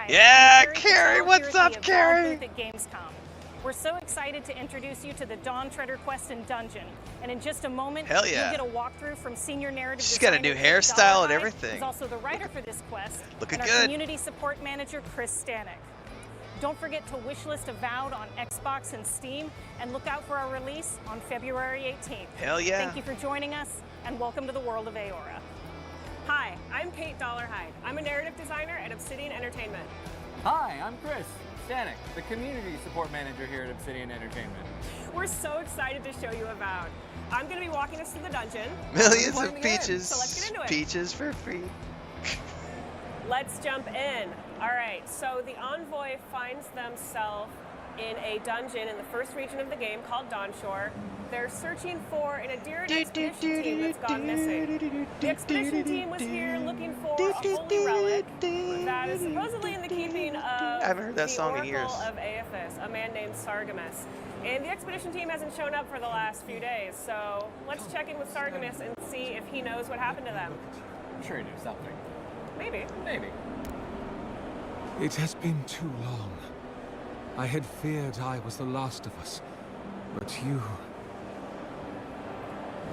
Hi, Yeah, I'm Carrie, Patel what's here at up, the Carrie? Avowed booth at Gamescom. We're so excited to introduce you to the Dawn Treader quest and dungeon. And in just a moment, Hell yeah. you'll get a walkthrough from senior narrative She's got a designer new Kate hairstyle and Dollarhide, everything. who's also the writer for this quest, Looking and our good. community support manager, Chris Stanek. Don't forget to wishlist Avowed on Xbox and Steam, and look out for our release on February 18th. Hell yeah. Thank you for joining us, and welcome to the world of Aora. Hi, I'm Kate Dollarhide. I'm a narrative designer at Obsidian Entertainment. Hi, I'm Chris Stanek, the community support manager here at Obsidian Entertainment. We're so excited to show you Avowed. I'm going to be walking us through the dungeon. Millions We're of playing the game, peaches. so let's get into it. Peaches for free. Let's jump in. All right, so the envoy finds themselves in a dungeon in the first region of the game called Dawnshore. They're searching for an Adherent expedition team that's gone missing. The expedition team was here looking for a holy relic that is supposedly in the keeping of I haven't heard that the song in Oracle years. of Aethys, a man named Sargamus. And the expedition team hasn't shown up for the last few days, so let's check in with Sargamus and see if he knows what happened to them. I'm sure he knew something. Maybe. Maybe. It has been too long. I had feared I was the last of us. But you...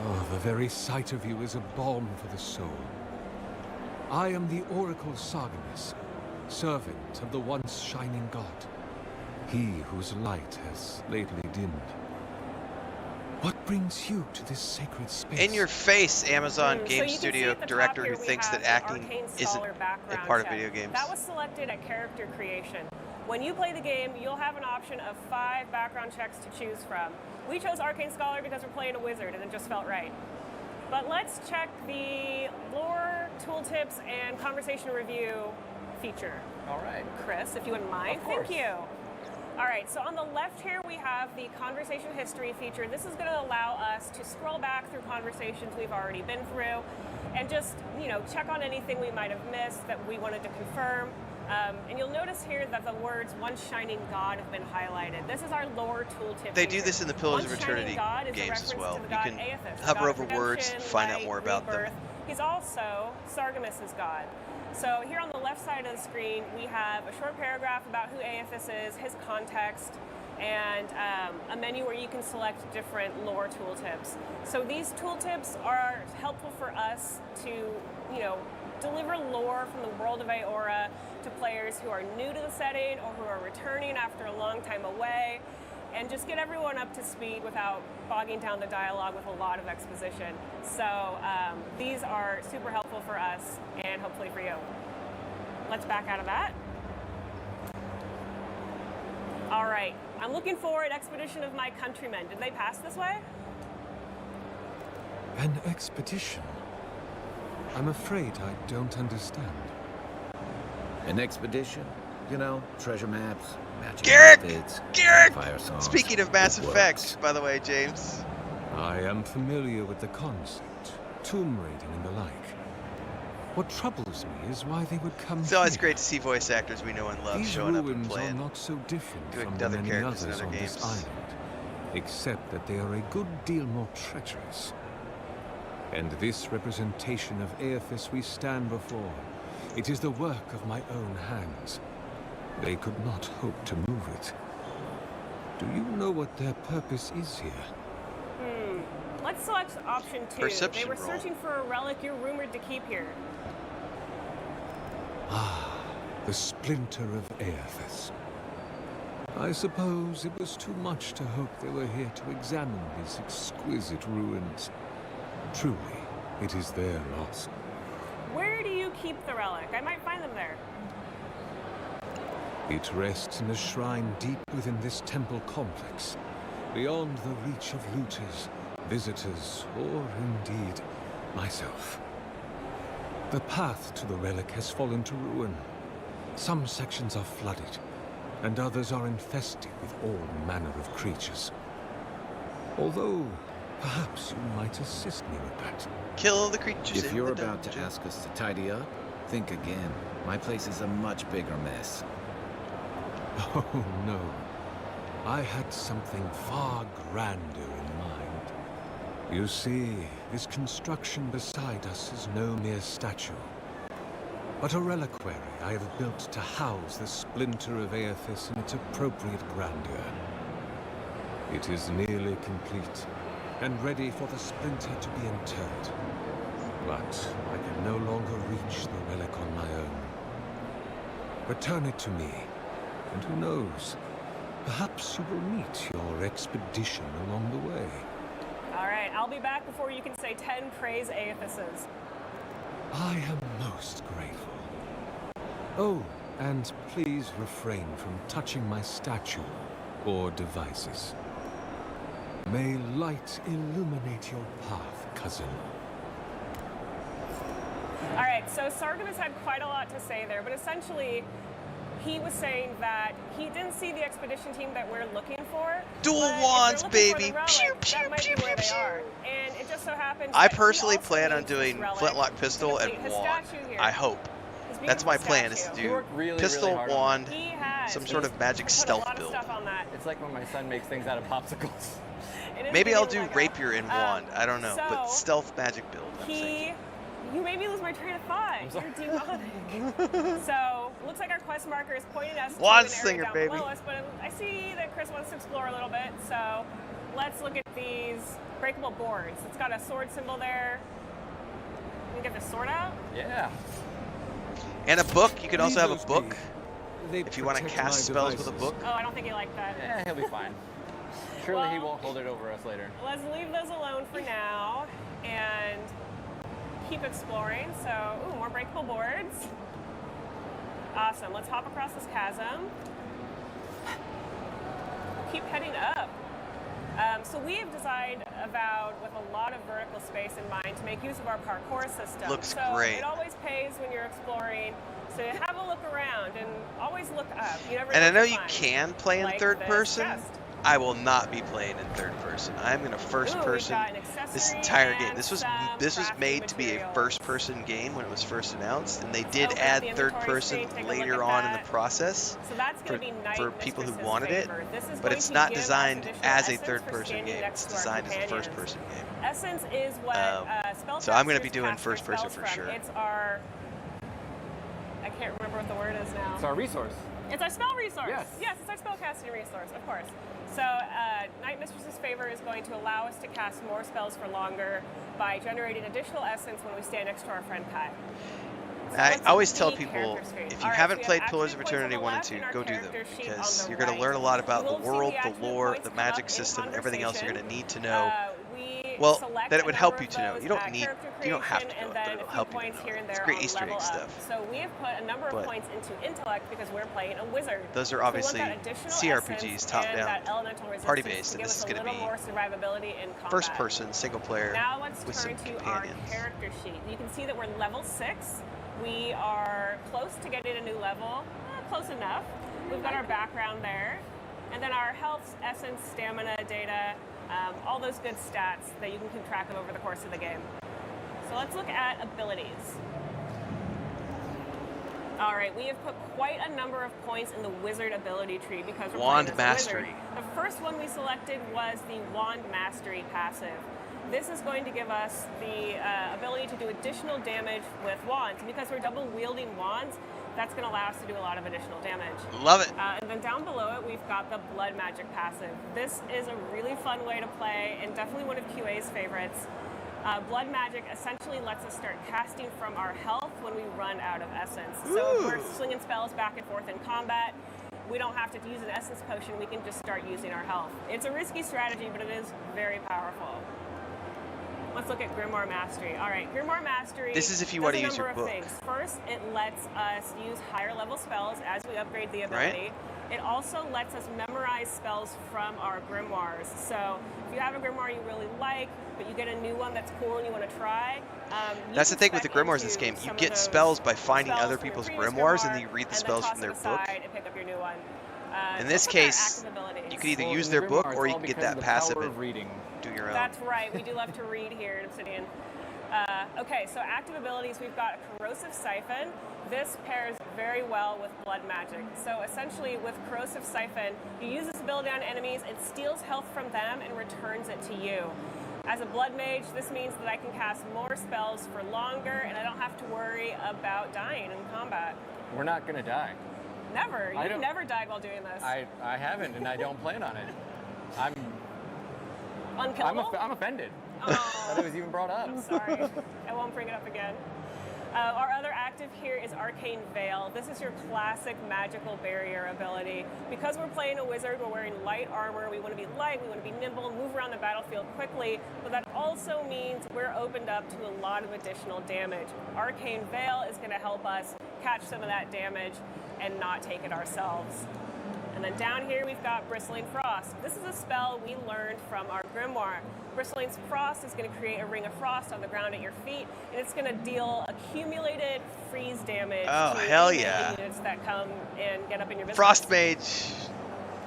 Oh, the very sight of you is a balm for the soul. I am the Oracle Sargamus, servant of the once shining god. He whose light has lately dimmed. What brings you to this sacred space? In your face, Amazon So Game you can see Studio at the director top who here we thinks have that the acting Arcane isn't Scholar a background part of check. video games. That was selected at character creation. When you play the game, you'll have an option of 5 background checks to choose from. We chose Arcane Scholar because we're playing a wizard and it just felt right. But let's check the lore, tooltips, and conversation review feature. All right. Chris, if you wouldn't mind. Of course. Thank you. All right, so on the left here we have the conversation history feature. This is going to allow us to scroll back through conversations we've already been through and just, check on anything we might have missed that we wanted to confirm. And you'll notice here that the words "One Shining God" have been highlighted. This is our lore tooltip. They feature. do this in the Pillars of One Eternity Shining God is a games as reference well. to the You god can Aethys, the hover god of over words, redemption, find out light, more about them. rebirth. He's also Sargamus's god. So here on the left side of the screen, we have a short paragraph about who Aethys is, his context, and a menu where you can select different lore tooltips. So these tooltips are helpful for us to, deliver lore from the world of Aora to players who are new to the setting or who are returning after a long time away, and just get everyone up to speed without bogging down the dialogue with a lot of exposition. So these are super helpful for us and hopefully for you. Let's back out of that. All right, I'm looking for an expedition of my countrymen. Did they pass this way? An expedition? I'm afraid I don't understand. An expedition? You know, treasure maps, magic Garrick! outfits, Garrick! fire songs. Speaking of Mass it Effect, works. by the way, James. I am familiar with the concept, tomb raiding and the like. What troubles me is why they would come It's always here. great to see voice actors we know and love These showing up and ruins are playing. not so different doing from the other many characters in others other on this games. island, except that they are a good deal more treacherous. And this representation of Aethys we stand before, it is the work of my own hands. They could not hope to move it. Do you know what their purpose is here? Let's select option 2. Perception they were roll. searching for a relic you're rumored to keep here. Ah, the splinter of Aethys. I suppose it was too much to hope they were here to examine these exquisite ruins. Truly, it is their loss. Where do you keep the relic? I might find them there. It rests in a shrine deep within this temple complex, beyond the reach of looters, visitors, or indeed, myself. The path to the relic has fallen to ruin. Some sections are flooded, and others are infested with all manner of creatures. Although, perhaps you might assist me with that. Kill the creatures If in you're the about to dungeon. ask us to tidy up, think again. My place is a much bigger mess. Oh, no. I had something far grander in mind. You see, this construction beside us is no mere statue. but a reliquary I have built to house the splinter of Aethys in its appropriate grandeur. It is nearly complete, and ready for the splinter to be interred. But I can no longer reach the relic on my own. Return it to me, and who knows, perhaps you will meet your expedition along the way. All right, I'll be back before you can say 10 praise Aethyses. I am most grateful. Oh, and please refrain from touching my statue or devices. May light illuminate your path, cousin. All right, so Sargemus had quite a lot to say there, but essentially, he was saying that he didn't see the expedition team that we're looking for. Dual but if wands, they're looking for baby. the relic, Pew, that pew, might pew, be where pew, they pew. are. And it just so happens I that he personally also plan on needs this doing relic flintlock to pistol and complete his wand. statue here. I hope. His That's my beautiful plan, is to statue. You do work really, pistol, really hard on wand, He has. some sort He's of magic put stealth a lot build. of stuff on that. It's like when my son makes things out of popsicles. It is Maybe I'll giving do Lego. rapier and wand. I don't know, but so stealth magic build. I'm thinking. You made me lose my train of thought. You're demonic. So, looks like our quest marker is pointing us Wand to an slinger, area down baby. below us, but I see that Chris wants to explore a little bit, so let's look at these breakable boards. It's got a sword symbol there. Can we get the sword out? Yeah. And a book. You can also have a Leave those book be. They if you want to protect cast my spells with a devices. book. Oh, I don't think you like that. Yeah, he'll be fine. Surely he Well- won't hold it over us later. Let's leave those alone for now and keep exploring. So, ooh, more breakable boards. Awesome. Let's hop across this chasm. Keep heading up. So we have designed Avowed with a lot of vertical space in mind to make use of our parkour system. Looks so great. It always pays when you're exploring to have a look around and always look up. You never And I what know you'll you find. can play in Like third this person. chest. I will not be playing in third person. I'm going to first Ooh, we've person got an this accessory entire game. and This was some crafting made to be a materials. first person game when it was first announced, and they did Open up add the third inventory person screen, take a look later at on in that. the process So that's going to be Night for people who Mistress's wanted it, favor. This is but going it's to not give us designed additional as a essence third for person standing game. next It's to our designed as a companions. first person game. Essence is what spellcasters so I'm gonna be doing cast first their person spells for from. sure. It's our, I can't remember what the word is now. It's our resource. It's our spell resource. Yes. It's our spellcasting resource, of course. So Night Mistress's favor is going to allow us to cast more spells for longer by generating additional essence when we stand next to our friend Kai. So I let's always look tell at the people, character screen. if you All right, haven't so we played have Pillars of active points on Eternity the 1 and left 2, and our go do them, character sheet because on the you're going to right. learn a lot about You the will see world, the the activate lore, points the come magic up in system, everything else you're going to need to know. We Well, select that it a would number help of you to know. those You don't at need, character you don't have to creation, know and it, but then it'll a few help you points to here know. and It's there great on Easter level egg up. stuff. So we have put a number of But points into intellect because we're playing a wizard. Those are So we obviously want that additional CRPGs, essence top and down, that elemental resistance party based, to and give this us is a going to little be more survivability in combat. first person, single player, Now let's with turn some to our companions. character sheet. You can see that we're level 6. We are close to getting a new level. Close enough. We've got our background there. And then our health, essence, stamina data, all those good stats that you can keep track of over the course of the game. So let's look at abilities. All right, we have put quite a number of points in the wizard ability tree because we're Wand playing as a wizard. mastery. The first one we selected was the Wand Mastery passive. This is going to give us the ability to do additional damage with wands. And because we're double wielding wands, that's going to allow us to do a lot of additional damage. Love it. And then down below it, we've got the Blood Magic passive. This is a really fun way to play and definitely one of QA's favorites. Blood Magic essentially lets us start casting from our health when we run out of essence. So if we're slinging spells back and forth in combat, we don't have to use an essence potion. We can just start using our health. It's a risky strategy, but it is very powerful. Let's look at Grimoire Mastery. All right, Grimoire Mastery. This is if you want to does use a your number of book. things. First, it lets us use higher level spells as we upgrade the ability. It also lets us memorize spells from our grimoires. So if you have a grimoire you really like, but you get a new one that's cool and you want to try, That's the thing with the grimoires in this game. You get spells by finding other people's grimoires, and then you read the spells from their book. And pick up your new one. In So this let's look at our case, active abilities. you could either Well, use in their the book, grimoire, or it's you all can get because that of the passive power and of reading. do your own. That's right. We do love to read here in Obsidian. Okay, so active abilities, we've got a Corrosive Siphon. This pairs very well with Blood Magic. So essentially with Corrosive Siphon, you use this ability on enemies, it steals health from them and returns it to you. As a blood mage, this means that I can cast more spells for longer, and I don't have to worry about dying in combat. We're not gonna die. Never. You've never died while doing this. I haven't, and I don't plan on it. I'm Unkillable? I'm offended Oh, that it was even brought up. I'm sorry. I won't bring it up again. Our other active here is Arcane Veil. This is your classic magical barrier ability. Because we're playing a wizard, we're wearing light armor. We want to be light, we want to be nimble, move around the battlefield quickly, but that also means we're opened up to a lot of additional damage. Arcane Veil is going to help us catch some of that damage and not take it ourselves. And then down here we've got Bristling Frost. This is a spell we learned from our grimoire. Bristling Frost is going to create a ring of frost on the ground at your feet, and it's going to deal accumulated freeze damage Oh, to hell any yeah. units that come and get up in your business. Frost Mage.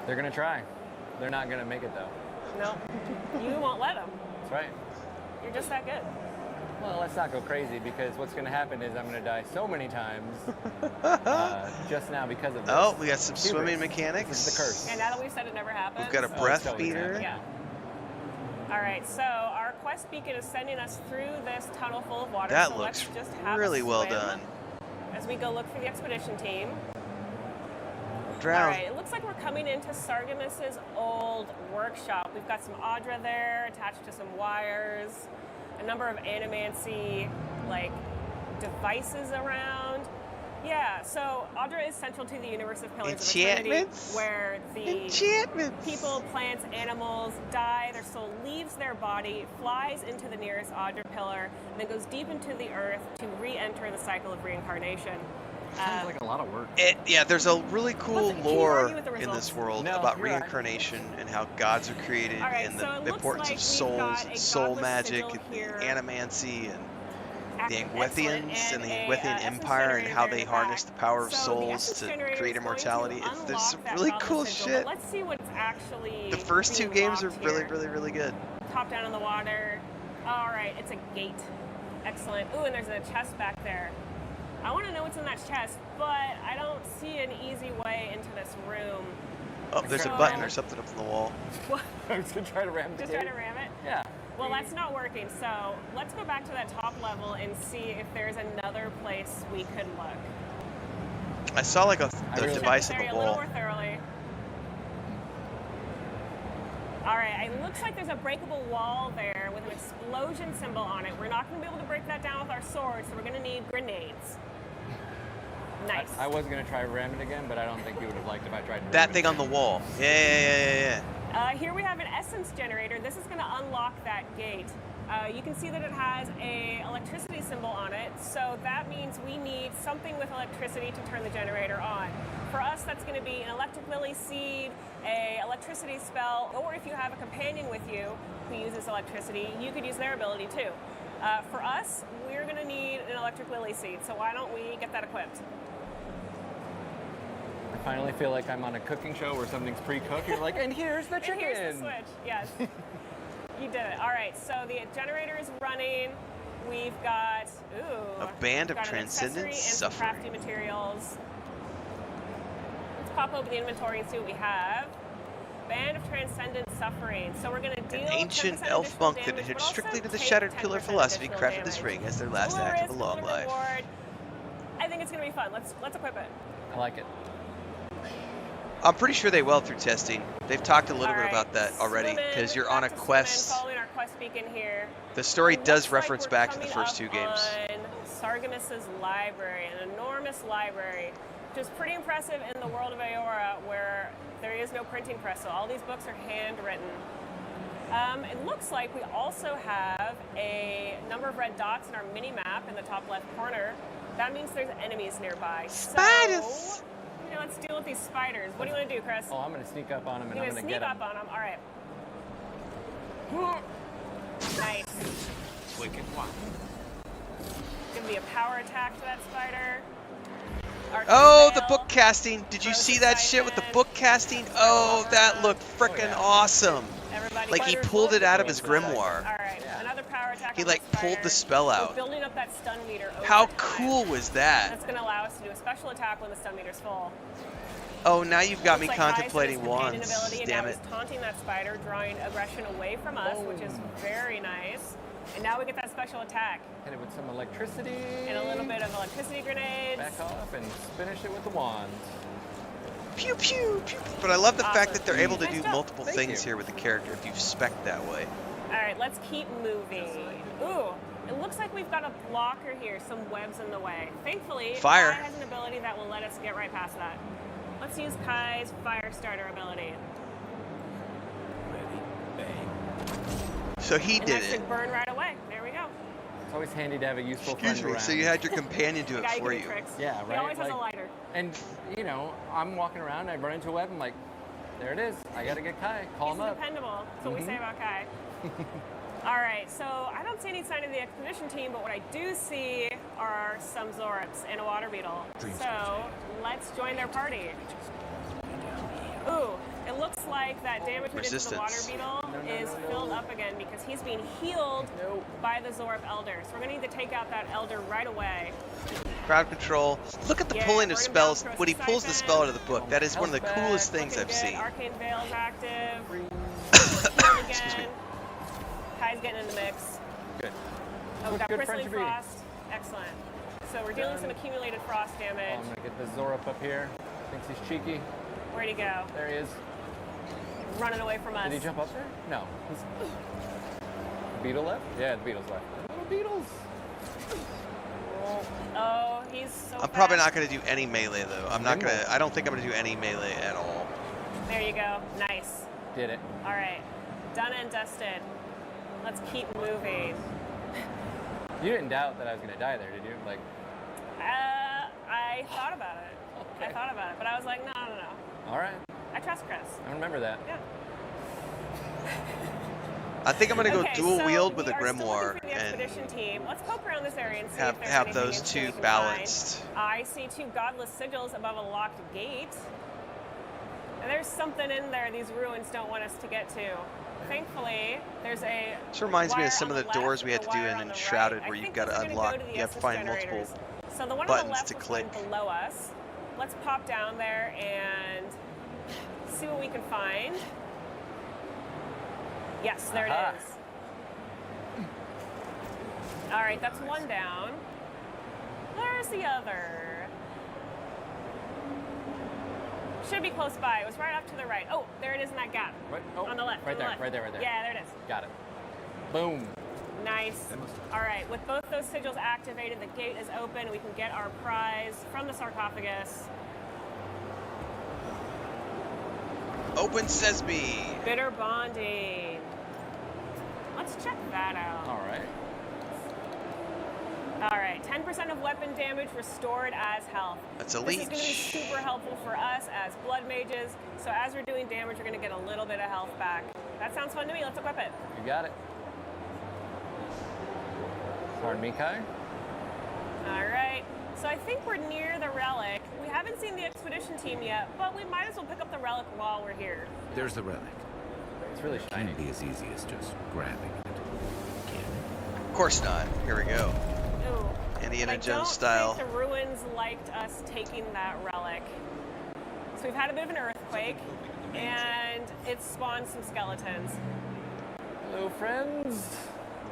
They're gonna try. They're not gonna make it though. No, you won't let them. That's right. You're just that good. Well, let's not go crazy, because what's gonna happen is I'm gonna die so many times just now because of this. Oh, we got some Hubris. swimming mechanics. This is the curse. And now that we've said it never happens. We've got a Oh, breath it's totally beater. happening. Yeah. All right, so our quest beacon is sending us through this tunnel full of water. That so looks let's just have really a well swim done. as we go look for the expedition team. Drown. All right, it looks like we're coming into Sargemus's old workshop. We've got some Audra there attached to some wires, a number of animancy like devices around. Yeah, so Audra is central to the universe of Pillars of Eternity, Enchantments? where the Enchantments. people, plants, animals die, their soul leaves their body, flies into the nearest Audra pillar, and then goes deep into the earth to re-enter the cycle of reincarnation. Sounds like a lot of work. Yeah, there's a really cool Listen, can you lore argue with the in results? this world No, about you're right. reincarnation and how gods are created All right, and so the it looks importance like of we've souls got and a soul godless magic sigil and here. the animancy and the Excellent. Angwethians and the a, Angwethian essence Empire and how generator they in the harness back. the power of So the souls essence to generator create is going to immortality. There's unlock some that really godless cool sigil, shit. but let's see what's actually The first two being games are locked really, here. really, really good. Top down in the water. All right, it's a gate. Excellent. Ooh, and there's a chest back there. I want to know what's in that chest, but I don't see an easy way into this room. Oh, there's a So- button or something up on the wall. I was gonna try to ram the Just gate. try to ram it? Yeah. Well, that's not working, so let's go back to that top level and see if there's another place we could look. I saw like a really- device Check on this the area a little wall. more thoroughly. All right, it looks like there's a breakable wall there with an explosion symbol on it. We're not going to be able to break that down with our swords, so we're going to need grenades. Nice. I was gonna try to ram it again, but I don't think you would have liked if I tried to ram That it thing on again. the wall. Yeah. Here we have an essence generator. This is going to unlock that gate. You can see that it has a electricity symbol on it, so that means we need something with electricity to turn the generator on. For us, that's going to be an electric lily seed, a electricity spell, or if you have a companion with you who uses electricity, you could use their ability too. For us, we're going to need an electric lily seed, so why don't we get that equipped? I finally feel like I'm on a cooking show where something's pre-cooked. You're like, and here's the And chicken. here's the switch. Yes. You did it. All right, so the generator is running. We've got, A band of we've got an transcendent accessory and some suffering. crafty materials. Let's pop open the inventory and see what we have. Band of transcendent suffering. So we're going to deal An ancient 10% elf additional monk that damage, adhered but also strictly to the take shattered 10% pillar philosophy additional crafted this damage. ring as their A last little act of a risk, long little life. reward. I think it's going to be fun. Let's equip it. I like it. I'm pretty sure they will through testing. They've talked a little All bit right, about that already swim in, because you're back on a to swim in, quest. following our quest beacon here. The story It does looks like reference we're back to the coming first two up games. on Sargemus's library, an enormous library, which is pretty impressive in the world of Aora, where there is no printing press, so all these books are handwritten. It looks like we also have a number of red dots in our mini map in the top left corner. That means there's enemies nearby. Spiders! So, yeah, let's deal with these spiders. What do you want to do, Chris? Oh, I'm gonna sneak up on him and You're I'm gonna gonna sneak get him. up on them. All right. Nice. Gonna be a power attack to that spider. Arcane Oh, the Veil. book casting. Did you Rose see that shit with the Excitement. book casting? Oh, that looked freaking yeah. awesome. Everybody. Like he Spiders pulled love it out of the his cool stuff. grimoire. All right. Yeah. Another power attack he on like the pulled the spider. spell We're out. building up that stun meter over How time. cool was that? That's going to allow us to do a special attack when the stun meter's full. Oh, now you've got me Looks like Kai's contemplating his companion wands. ability, and Damn now it. he's taunting that spider, drawing aggression away from us, which is very nice. And now we get that special attack. Hit it with some electricity. And a little bit of electricity grenades. Back off and finish it with the wand. Pew, pew, pew. But I love the fact that they're able to Nice do job. multiple Thank things you. here with the character if you spec that way. All right, let's keep moving. Ooh, it looks like we've got a blocker here, some webs in the way. Thankfully, Fire. Kai has an ability that will let us get right past that. Let's use Kai's fire starter ability. So he And did that it. should burn right away. There we go. It's always handy to have a useful Excuse friend me. around. So you had your companion do The it guy who for can do you. tricks. Yeah, He right? always has a Like- lighter. And, you know, I'm walking around, I run into a web, I'm like, there it is. I gotta get Kai. Call He's him up. dependable. That's what we say about Kai. All right, so I don't see any sign of the expedition team, but what I do see are some Zorps and a water beetle. So let's join their party. Ooh, it looks like that damage we did to the water Resistance. beetle is filled up again because he's being healed by the Zorp Elder. So we're gonna need to take out that Elder right away. Crowd control. Look at the Yeah, pulling of burn him spells. down, When he throw pulls the siphon. spell out of the book, that is one of the Health coolest back. things Looking I've good. seen. Arcane Veil's active. Healed Excuse me. again. Kai's getting in the mix. Good. Oh, we got Good Bristling friend to be. Frost. Excellent. So we're dealing some accumulated frost Oh, damage. I'm gonna get the Zorp up here. Thinks he's cheeky. Where'd he go? There he is. Running away from us. Did he jump up there? No. He's... Beetle left? Yeah, the beetle's left. Little beetles. Oh, he's so I'm probably fast. not going to do any melee though. I'm not going to. I don't think I'm going to do any melee at all. There you go. Nice. Did it. All right. Done and dusted. Let's keep moving. You didn't doubt that I was gonna die there, did you? Like, I thought about it. I thought about it, but I was like, no. all right. I trust Chris. I remember that. Yeah. I think I'm going to go Okay, dual so wield with we a are still looking grimoire for the and expedition team. Let's poke around this area and see have if there's have anything those interesting two we can balanced. find. I see two godless sigils above a locked gate. And there's something in there these ruins don't want us to get to. Thankfully, there's a This reminds me wire of some on of the left doors we and had to do wire in on the Enshrouded right. where I you've think got those to are gonna unlock. go to the You have to Estus find multiple generators. So the one on the buttons left to was click. going below us. Let's pop down there and see what we can find. Yes, there Aha. it is. All right, that's one down. Where's the other? Should be close by. It was right up to the right. Oh, there it is in that gap. What? Oh, On the left. Right on the there, left. right there, right there. Yeah, there it is. Got it. Boom. Nice. All right, with both those sigils activated, the gate is open. We can get our prize from the sarcophagus. Open sesame. Bitter bonding. Let's check that out. All right. All right, 10% of weapon damage restored as health. That's a This is going to be leech. super helpful for us as blood mages. So as we're doing damage, we're going to get a little bit of health back. That sounds fun to me. Let's equip it. You got it. Pardon me, Kai. All right. So I think we're near the relic. We haven't seen the expedition team yet, but we might as well pick up the relic while we're here. There's the relic. It's really shiny. Can't be as easy as just grabbing it. Can it? Of course not. Here we go. Ooh. Indiana I Jones don't style. think the ruins liked us taking that relic. So we've had a bit of an earthquake, and it spawned some skeletons. Hello, friends.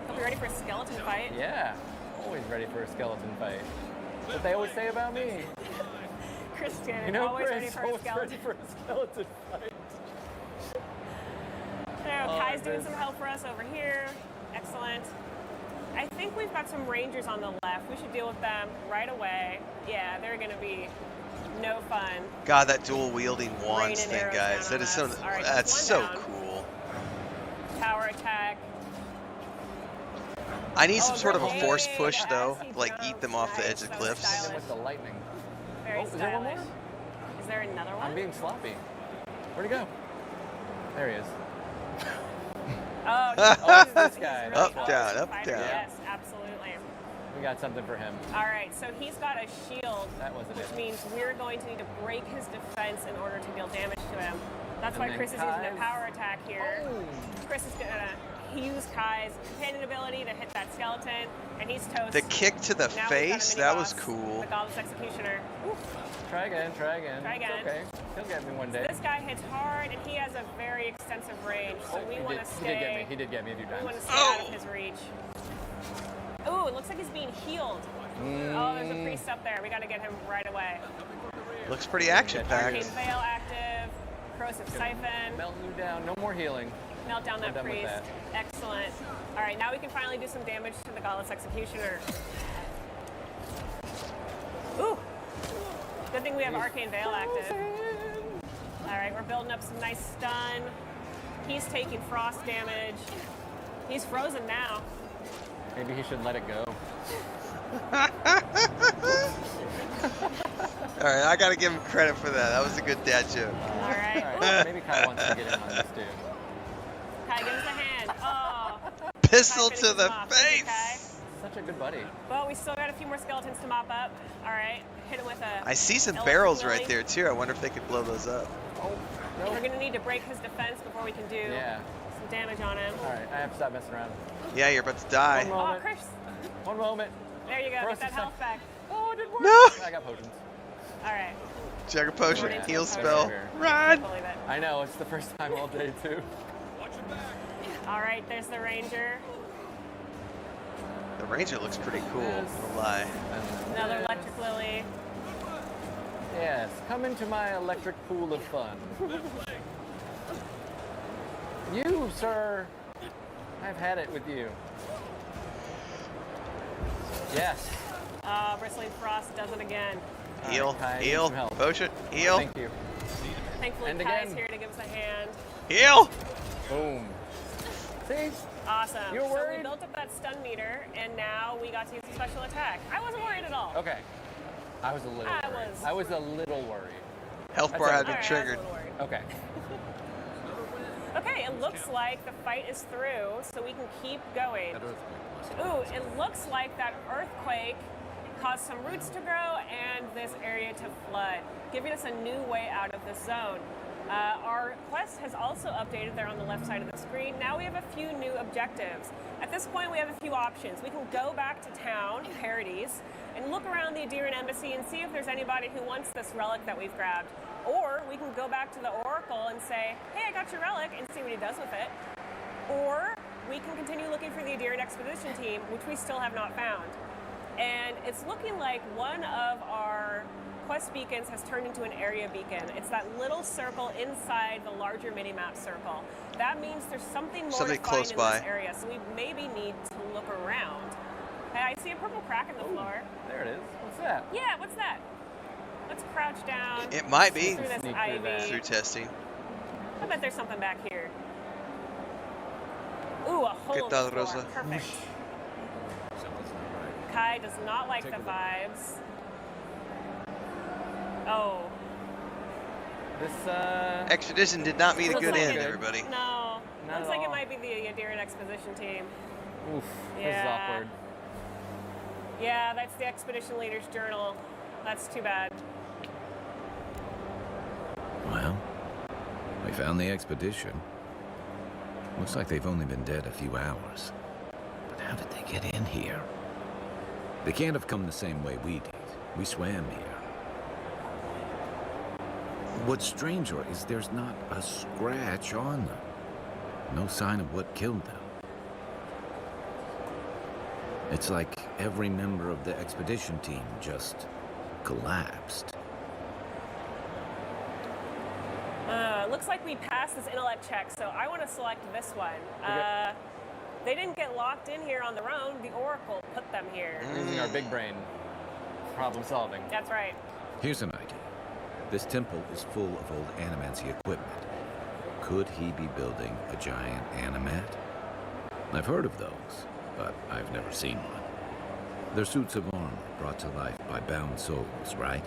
Hope you're ready for a skeleton fight. Yeah. Always ready for a skeleton fight. What they always say about me. Christian, You know, always Chris, ready for a always skeleton. ready for a skeleton fight. There, Oh, Kai's doing Chris. some help for us over here. Excellent. I think we've got some rangers on the left. We should deal with them right away. Yeah, they're going to be no fun. God, that dual wielding wands Raining thing, arrows guys. down That is on so. us. All right, That's that's so one down. cool. Power attack. I need Oh, some sort of a grenade. force push As though, he like eat them off the jumps. edge of Nice. cliffs. That was Hit with the lightning. Very Oh, is there one stylish. more? Is there another one? I'm being sloppy. Where'd he go? There he is. Oh, Oh, it's this he's guy. really Up, close. down, up, Fighter, down. Yes, absolutely. We got something for him. All right, so he's got a shield, That wasn't which it. means we're going to need to break his defense in order to deal damage to him. That's And why then Chris is using a Kai's- power attack here. Oh. Chris is gonna he used Kai's companion ability to hit that skeleton, and he's toast. The kick to the Now we've got a face, that was mini-boss, cool. The Godless Executioner. Oof. Try again, try again. Try again. It's okay. He'll get me one day. This guy hits hard, and he has a very extensive range, so we want to stay. He did get me a few We times. want to stay out of his reach. Ooh, it looks like he's being healed. Oh, there's a priest up there. We got to get him right away. Looks pretty action-packed. Arcane Veil active. Corrosive Siphon. Melt you down. No more healing. Melt down that done with priest. that. Excellent. All right, now we can finally do some damage to the Godless Executioner. Ooh. Good thing we have Arcane Veil active. All right, we're building up some nice stun. He's taking frost damage. He's frozen now. Maybe he should let it go. All right, I gotta give him credit for that. That was a good dad joke. All right. All right, maybe Kai wants to get in on this too. Kai, give us a hand. Oh. Pistol Kai to finishes the him off. Thank you, Kai. face. Such a good buddy. Well, we still got a few more skeletons to mop up. All right, hit him with a. I see some Elephant barrels Lily. right there too. I wonder if they could blow those up. Oh, no. We're gonna need to break his defense before we can do some damage on him. All right, I have to stop messing around. Yeah, you're about to die. One Oh, moment. Chris. One moment. There you go. For Get us that to health back. Oh, it didn't work. No! I got potions. All right. Jugger potion, Yeah. heal Okay. spell, run! Believe it. I know, it's the first time all day too. All right, there's the ranger. The ranger looks pretty cool, no lie. Another electric lily. Yes, come into my electric pool of fun. You, sir, I've had it with you. Yes. Bristling Frost does it again. Heal, All right, Kai, I need heal, some help. potion, heal, Thank you. Thankfully, And Kai's again. here to give us a hand. heal! Boom. See? Awesome. You were So worried? we built up that stun meter, and now we got to use a special attack. I wasn't worried at all. Okay. I was a little I worried. was- I was a little worried. Health That's bar all had right. been All right, triggered. I was a little worried. Okay. Okay, it looks like the fight is through, so we can keep going. Ooh, it looks like that earthquake caused some roots to grow and this area to flood, giving us a new way out of this zone. Our quest has also updated there on the left side of the screen. Now we have a few new objectives. At this point, we have a few options. We can go back to town, Parodies, and look around the Adirian Embassy and see if there's anybody who wants this relic that we've grabbed. Or we can go back to the Oracle and say, hey, I got your relic, and see what he does with it. Or we can continue looking for the Adirian Expedition team, which we still have not found. And it's looking like one of our quest beacons has turned into an area beacon. It's that little circle inside the larger minimap circle. That means there's something more Something to close find by. in this area, so we maybe need to look around. Hey, I see a purple crack in the floor. There it is. What's that? Yeah, what's that? Let's crouch down. It might be Through this Sneak through ivy. that. through testing. I bet there's something back here. Ooh, a hole in ¿Qué the tal, floor. Rosa? Perfect. Kai does not like the vibes. Oh. This, Expedition did not meet a Looks good like end, it- everybody. No. Not Looks at like it all. might be the Adirian Exposition team. oof, this is Yeah. awkward. Yeah, that's the Expedition Leader's journal. That's too bad. Well, we found the expedition. Looks like they've only been dead a few hours. But how did they get in here? They can't have come the same way we did. We swam here. What's stranger is there's not a scratch on them. No sign of what killed them. It's like every member of the expedition team just collapsed. Looks like we passed this intellect check, so I want to select this one. Okay. They didn't get locked in here on their own. The Oracle put them here. We're using our big brain. Problem solving. That's right. Here's an idea. This temple is full of old animancy equipment. Could he be building a giant animat? I've heard of those, but I've never seen one. They're suits of armor brought to life by bound souls, right?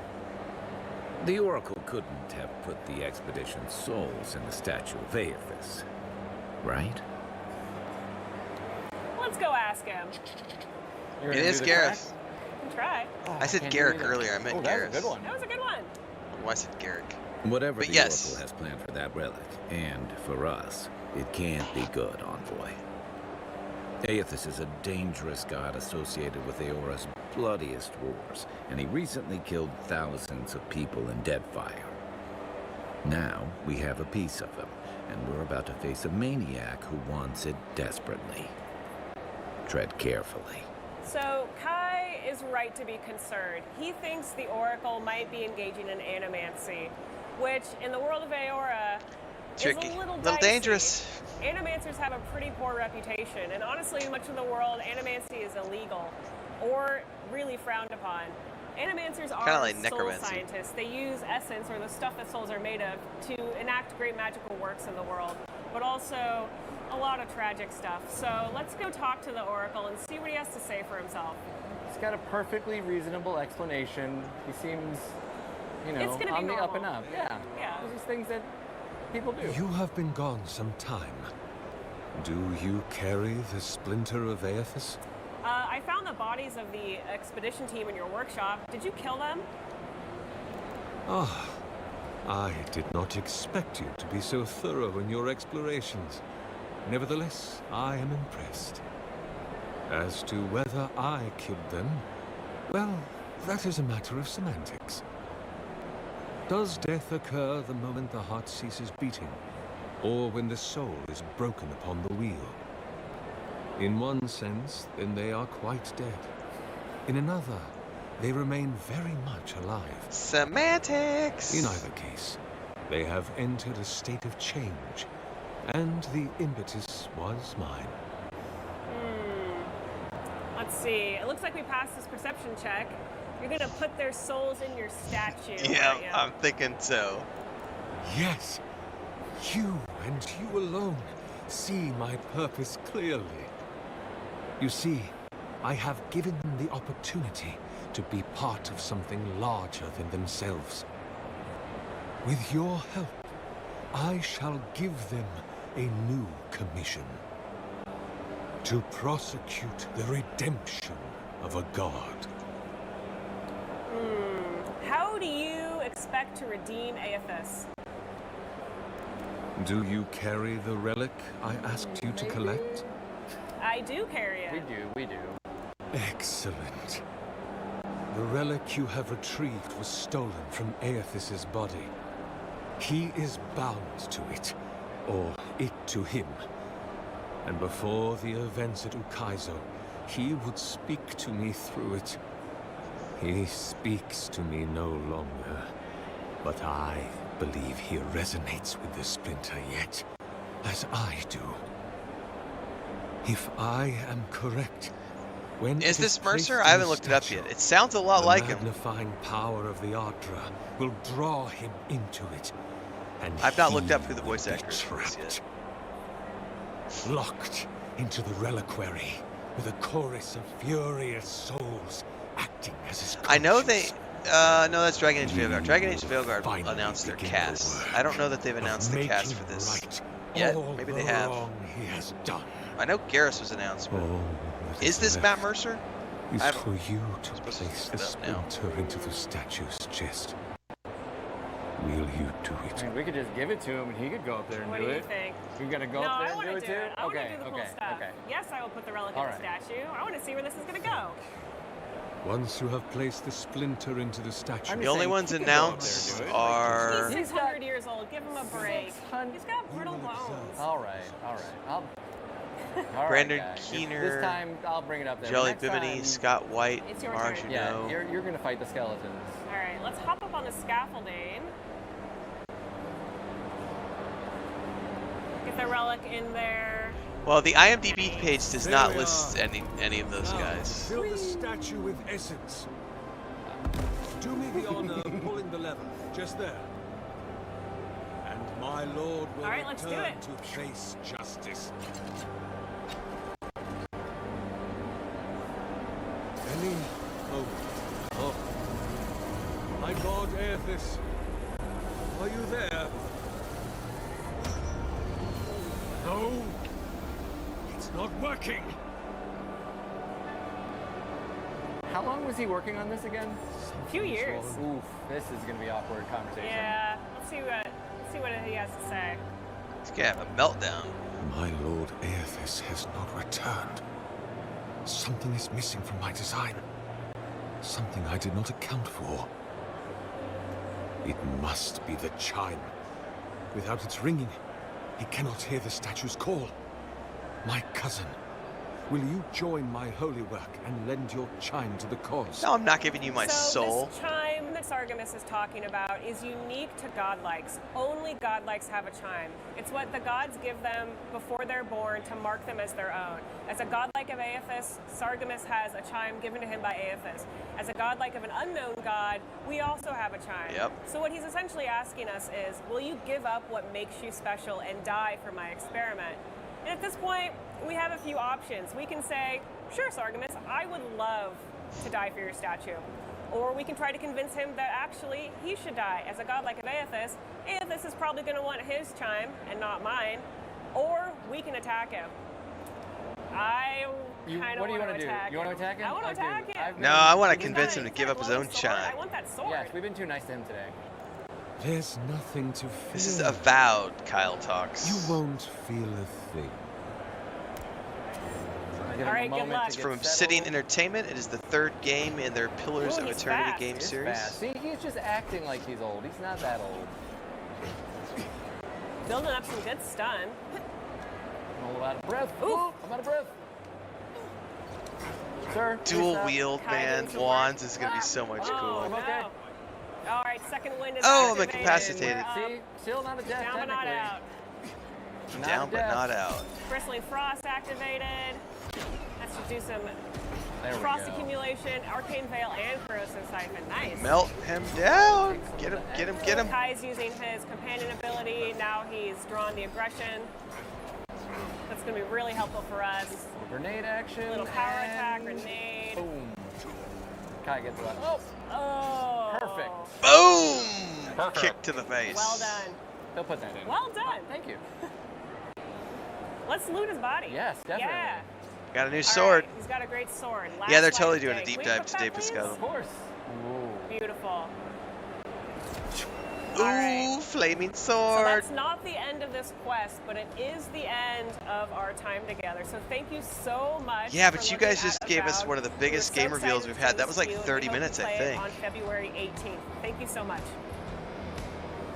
The Oracle couldn't have put the expedition's souls in the statue of Aethys, right? Let's go ask him. You're It gonna is do the Gareth. We can try. crack? I said can't do Garrick either. earlier, I meant Oh, that was Gareth. a good one. That was a good one. Why I said Garrick? Whatever But the yes. Oracle has planned for that relic, and for us, it can't be good, Envoy. Aethys is a dangerous god associated with Eora's bloodiest wars, and he recently killed thousands of people in Deadfire. Now we have a piece of him, and we're about to face a maniac who wants it desperately. Tread carefully. So Kai is right to be concerned. He thinks the Oracle might be engaging in animancy, which in the world of Eora Tricky. is a little Little dicey. dangerous. Animancers have a pretty poor reputation, and honestly, in much of the world, animancy is illegal or really frowned upon. Animancers are Kinda like soul necromancy. scientists. They use essence, or the stuff that souls are made of, to enact great magical works in the world, but also a lot of tragic stuff. So let's go talk to the Oracle and see what he has to say for himself. He's got a perfectly reasonable explanation. He seems, you know, It's gonna be on the up normal. and up. Yeah. Yeah. Those are things that people do. You have been gone some time. Do you carry the splinter of Aethys? I found the bodies of the expedition team in your workshop. Did you kill them? Ah, I did not expect you to be so thorough in your explorations. Nevertheless, I am impressed. As to whether I killed them, well, that is a matter of semantics. Does death occur the moment the heart ceases beating, or when the soul is broken upon the wheel? In one sense, then they are quite dead. In another, they remain very much alive. Semantics. In either case, they have entered a state of change, and the impetus was mine. Let's see. It looks like we passed this perception check. You're gonna put their souls in your statue. Yeah, aren't you? I'm thinking so. Yes, you and you alone see my purpose clearly. You see, I have given them the opportunity to be part of something larger than themselves. With your help, I shall give them a new commission. To prosecute the redemption of a god. How do you expect to redeem Aethys? Do you carry the relic I asked you to collect? I do carry it. We do. Excellent. The relic you have retrieved was stolen from Aethys's body. He is bound to it, or it to him. And before the events at Ukaizo, he would speak to me through it. He speaks to me no longer, but I believe he resonates with the splinter yet, as I do. If I am correct, when Is it this placed Mercer? in I haven't the looked it up statue, yet. It sounds a lot the like him. magnifying power of the Ardra will draw him into it, and I've not he looked up who the will voice be actor is for this trapped. Locked into the reliquary with a chorus of furious souls acting as his I know they. conscience. No, that's Dragon Age Veilguard. Dragon Age will Veilguard finally announced their begin cast. the work I don't know that they've of announced the cast for making this right yet. all Maybe the they have. wrong he has done. I know Garrus was announced, but All that is this left Matt Mercer? is I haven't- for you to supposed to place look the it up now. splinter into the statue's chest. Will you do I it? mean, we could just give it to him and he could go up there and What do do you it. think? You're gonna go No, up there I and want do to it do too? it. I want to Okay, do the cool okay, stuff. okay. Yes, I will put the relic in All the right. statue. I want to see where this is going to go. Once you have placed the splinter into the statue, I'm The just only saying, ones he could go up there and announced do it. are. He's He's 600 got- years old. Give him a break. 600 He's got brittle bones. All right. All right, Brandon guys. Keener, This time I'll bring it up there. Jelly Next Bimini, time- Scott White, It's your turn. Yeah, Marginot. you're gonna fight the skeletons. All right, let's hop up on the scaffolding. Get the relic in there. Well, the IMDb page does There not we list are. any of those Now, guys. fill the statue with essence. Do me the honor of pulling the lever, just there. And my lord will All right, let's do return it. to face justice. Any moment. Oh. My god, Aethys. Are you there? No. It's not working. How long was he working on this again? A few years. Oof, this is gonna be awkward conversation. Yeah. Let's see what he has to say. He's gonna have a meltdown. My lord Aethys has not returned. Something is missing from my design. Something I did not account for. It must be the chime. Without its ringing, he cannot hear the statue's call. My cousin, will you join my holy work and lend your chime to the cause? No, I'm not giving you my soul. This chime that Sargemus is talking about is unique to godlikes. Only godlikes have a chime. It's what the gods give them before they're born to mark them as their own. As a godlike of Aethys, Sargemus has a chime given to him by Aethys. As a godlike of an unknown god, we also have a chime. Yep. So what he's essentially asking us is, will you give up what makes you special and die for my experiment? And at this point, we have a few options. We can say, sure, Sargemus, I would love to die for your statue. Or we can try to convince him that actually he should die. As a godlike of Aethys, Aethys is probably going to want his chime and not mine. Or we can attack him. I kind of want to attack him. You want to attack him? I want to attack him. No, I want to convince him to give up his own chime. I want that sword. Yes, we've been too nice to him today. There's nothing to fear. This is Avowed, Kyle talks. You won't feel a thing. All right, good luck. It's from Obsidian Entertainment. It is the third game in their Pillars of Eternity game series. See, he's just acting like he's old. He's not that old. Building up some good stun. I'm out of breath. Ooh. I'm out of breath. Sir. Dual wield, man, Kai's wands is going to be so much Oh, cool. no. Okay. All right, second wind is Oh, I'm activated. incapacitated. We're up. See, still not a death. Down but not technically. out. Not Down a but death. not out. Bristling Frost activated. Let's just do some There we frost go. accumulation, Arcane Veil, and Corrosive Siphon. Nice. Melt him down. Get him, get him, get him. Kai's using his companion ability. Now he's drawn the aggression. That's going to be really helpful for us. Grenade action. Little power and attack, grenade. Boom. Kai gets left. Oh. Perfect. Boom! Perfect. Kick to the face. Well done. They'll put that in. Well done. Thank you. Let's loot his body. Yes, definitely. Yeah. Got a new All sword. right, he's got a great sword. Last Yeah, they're light totally of doing day. a deep Can we dive put today, that, please? Pascal. Of course. Ooh. Beautiful. Ooh, All right. flaming So sword. that's not the end of this quest, but it is the end of our time together. So thank you so much. Yeah, for but you looking guys at just gave us Avowed. one of the biggest We're so game reveals excited we've to had. That was like see you, and 30 we hope minutes, to I play it think. On February 18th. Thank you so much.